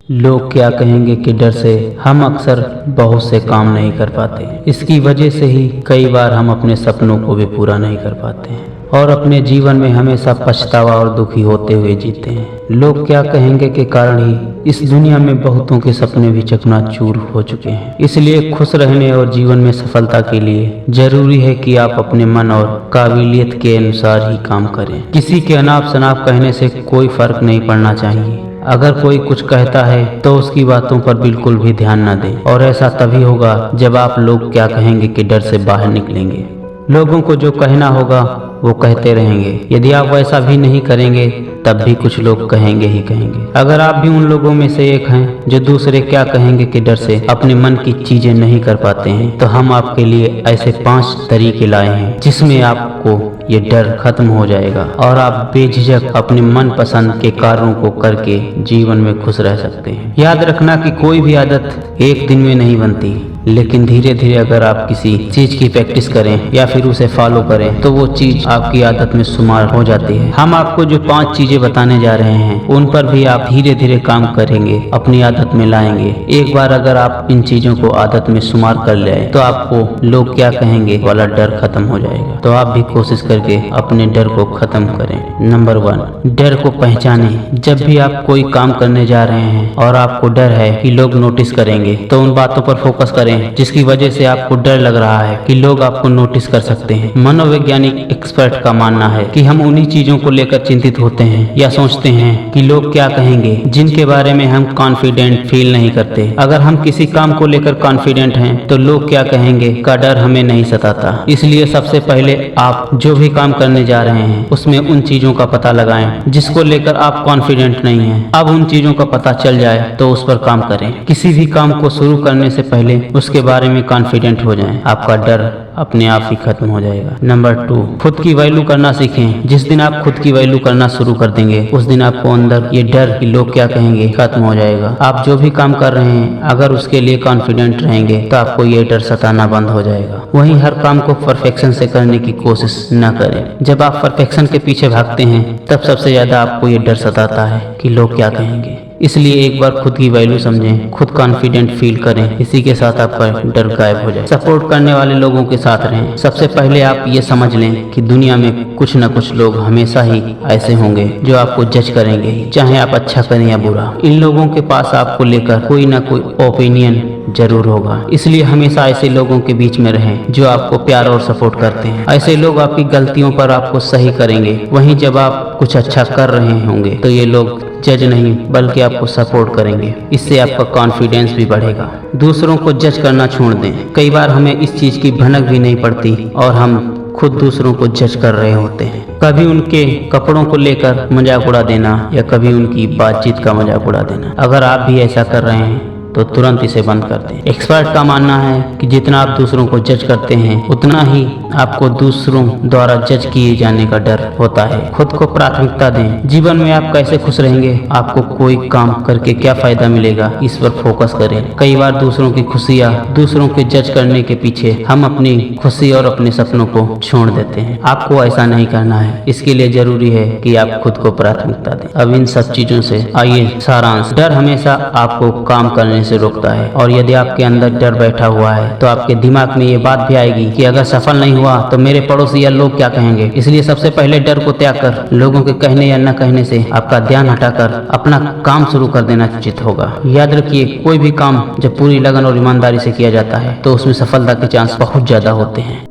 लोग क्या कहेंगे कि डर से हम अक्सर बहुत से काम नहीं कर पाते। इसकी वजह से ही कई बार हम अपने सपनों को भी पूरा नहीं कर पाते हैं और अपने जीवन में हमेशा पछतावा और दुखी होते हुए जीते हैं। लोग क्या कहेंगे के कारण ही इस दुनिया में बहुतों के सपने भी चकनाचूर हो चुके हैं। इसलिए खुश रहने और जीवन में सफलता के लिए जरूरी है कि आप अपने मन और काबिलियत के अनुसार ही काम करें। किसी के अनाप शनाप कहने से कोई फर्क नहीं पड़ना चाहिए। अगर कोई कुछ कहता है तो उसकी बातों पर बिल्कुल भी ध्यान न दें और ऐसा तभी होगा जब आप लोग क्या कहेंगे के डर से बाहर निकलेंगे। लोगों को जो कहना होगा वो कहते रहेंगे। यदि आप वैसा भी नहीं करेंगे तब भी कुछ लोग कहेंगे ही कहेंगे। अगर आप भी उन लोगों में से एक हैं जो दूसरे क्या कहेंगे के डर से अपने मन की चीजें नहीं कर पाते हैं, तो हम आपके लिए ऐसे 5 तरीके लाए हैं जिसमें आपको ये डर खत्म हो जाएगा और आप बेझिझक अपने मन पसंद के कार्यों को करके जीवन में खुश रह सकते हैं। याद रखना कि कोई भी आदत एक दिन में नहीं बनती, लेकिन धीरे धीरे अगर आप किसी चीज की प्रैक्टिस करें या फिर उसे फॉलो करें तो वो चीज आपकी आदत में शुमार हो जाती है। हम आपको जो 5 चीजें बताने जा रहे हैं उन पर भी आप धीरे धीरे काम करेंगे, अपनी आदत में लाएंगे। एक बार अगर आप इन चीजों को आदत में शुमार कर ले तो आपको लोग क्या कहेंगे वाला डर खत्म हो जाएगा। तो आप भी कोशिश करके अपने डर को खत्म करें। नंबर 1, डर को पहचाने। जब भी आप कोई काम करने जा रहे हैं और आपको डर है कि लोग नोटिस करेंगे तो उन बातों पर फोकस करें जिसकी वजह से आपको डर लग रहा है कि लोग आपको नोटिस कर सकते हैं। मनोवैज्ञानिक एक्सपर्ट का मानना है कि हम उन्हीं चीजों को लेकर चिंतित होते हैं या सोचते हैं कि लोग क्या कहेंगे जिनके बारे में हम कॉन्फिडेंट फील नहीं करते। अगर हम किसी काम को लेकर कॉन्फिडेंट हैं तो लोग क्या कहेंगे का डर हमें नहीं सताता। इसलिए सबसे पहले आप जो भी काम करने जा रहे हैं उसमें उन चीजों का पता लगाएं जिसको लेकर आप कॉन्फिडेंट नहीं हैं। अब उन चीजों का पता चल जाए तो उस पर काम करें। किसी भी काम को शुरू करने से पहले उसके बारे में कॉन्फिडेंट हो जाएं। आपका डर अपने आप ही खत्म हो जाएगा। नंबर 2, खुद की वैल्यू करना सीखें। जिस दिन आप खुद की वैल्यू करना शुरू कर देंगे उस दिन आपको अंदर ये डर कि लोग क्या कहेंगे खत्म हो जाएगा। आप जो भी काम कर रहे हैं अगर उसके लिए कॉन्फिडेंट रहेंगे तो आपको ये डर सताना बंद हो जाएगा। वहीं हर काम को परफेक्शन से करने की कोशिश न करें। जब आप परफेक्शन के पीछे भागते हैं तब सबसे ज्यादा आपको ये डर सताता है कि लोग क्या कहेंगे। इसलिए एक बार खुद की वैल्यू समझें, खुद कॉन्फिडेंट फील करें। इसी के साथ आपका डर गायब हो जाए। सपोर्ट करने वाले लोगों के साथ रहें। सबसे पहले आप ये समझ लें कि दुनिया में कुछ न कुछ लोग हमेशा ही ऐसे होंगे जो आपको जज करेंगे, चाहे आप अच्छा करें या बुरा। इन लोगों के पास आपको लेकर कोई ना कोई ओपिनियन जरूर होगा। इसलिए हमेशा ऐसे लोगों के बीच में रहें जो आपको प्यार और सपोर्ट करते हैं। ऐसे लोग आपकी गलतियों पर आपको सही करेंगे। वहीं जब आप कुछ अच्छा कर रहे होंगे तो ये लोग जज नहीं बल्कि आपको सपोर्ट करेंगे। इससे आपका कॉन्फिडेंस भी बढ़ेगा। दूसरों को जज करना छोड़ दें। कई बार हमें इस चीज की भनक भी नहीं पड़ती और हम खुद दूसरों को जज कर रहे होते हैं। कभी उनके कपड़ों को लेकर मजाक उड़ा देना या कभी उनकी बातचीत का मजाक उड़ा देना। अगर आप भी ऐसा कर रहे हैं तो तुरंत इसे बंद कर दें। एक्सपर्ट का मानना है कि जितना आप दूसरों को जज करते हैं उतना ही आपको दूसरों द्वारा जज किए जाने का डर होता है। खुद को प्राथमिकता दें। जीवन में आप कैसे खुश रहेंगे, आपको कोई काम करके क्या फायदा मिलेगा, इस पर फोकस करें। कई बार दूसरों की खुशियाँ दूसरों के जज करने के पीछे हम अपनी खुशी और अपने सपनों को छोड़ देते हैं। आपको ऐसा नहीं करना है। इसके लिए जरूरी है कि आप खुद को प्राथमिकता दें। अब इन सब चीजों से आइए सारांश। डर हमेशा आपको काम करने से रोकता है और यदि आपके अंदर डर बैठा हुआ है तो आपके दिमाग में ये बात भी आएगी कि अगर सफल नहीं हुआ तो मेरे पड़ोसी या लोग क्या कहेंगे। इसलिए सबसे पहले डर को त्याग कर लोगों के कहने या न कहने से आपका ध्यान हटाकर अपना काम शुरू कर देना उचित होगा। याद रखिए, कोई भी काम जब पूरी लगन और ईमानदारी से किया जाता है तो उसमें सफलता के चांस बहुत ज्यादा होते हैं।